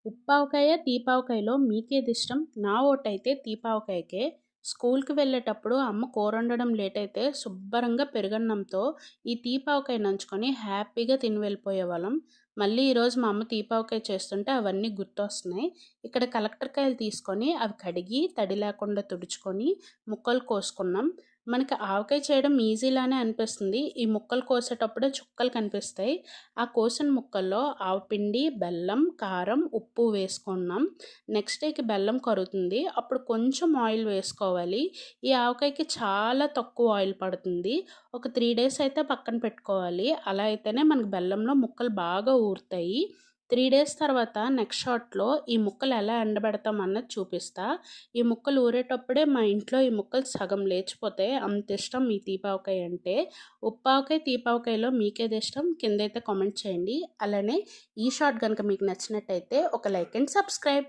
ఉప్పావకాయ, తీపావకాయలో మీకేదిష్టం? నా ఓటైతే తీపావకాయకే. స్కూల్‌కి వెళ్ళేటప్పుడు అమ్మ కూరొండడం లేటయితే శుబ్బరంగా పెరుగన్నంతో ఈ తీపావకాయ నంచుకొని హ్యాపీగా తిని వెళ్ళిపోయేవాళ్ళం. మళ్ళీ ఈరోజు మా అమ్మ తీపావకాయ చేస్తుంటే అవన్నీ గుర్తొస్తున్నాయి. ఇక్కడ కలెక్టర్ కాయలు తీసుకొని అవి కడిగి తడి లేకుండా తుడుచుకొని ముక్కలు కోసుకున్నాం. మనకి ఆవకాయ చేయడం ఈజీలానే అనిపిస్తుంది. ఈ ముక్కలు కోసేటప్పుడే చుక్కలు కనిపిస్తాయి. ఆ కోసిన ముక్కల్లో ఆవపిండి, బెల్లం, కారం, ఉప్పు వేసుకున్నాం. నెక్స్ట్ డేకి బెల్లం కరుగుతుంది. అప్పుడు కొంచెం ఆయిల్ వేసుకోవాలి. ఈ ఆవకాయకి చాలా తక్కువ ఆయిల్ పడుతుంది. ఒక 3 డేస్ అయితే పక్కన పెట్టుకోవాలి. అలా అయితేనే మనకు బెల్లంలో ముక్కలు బాగా ఊరుతాయి. 3 డేస్ తర్వాత నెక్స్ట్ షాట్‌లో ఈ ముక్కలు ఎలా ఎండబెడతాం అన్నది చూపిస్తా. ఈ ముక్కలు ఊరేటప్పుడే మా ఇంట్లో ఈ ముక్కలు సగం లేచిపోతాయి. అంత ఇష్టం ఈ తీపావకాయ అంటే. ఉప్పావకాయ, తీపావకాయలో మీకేదిష్టం? కిందైతే కామెంట్ చేయండి. అలానే ఈ షార్ట్ గనుక మీకు నచ్చినట్టయితే ఒక లైక్ అండ్ సబ్స్క్రైబ్.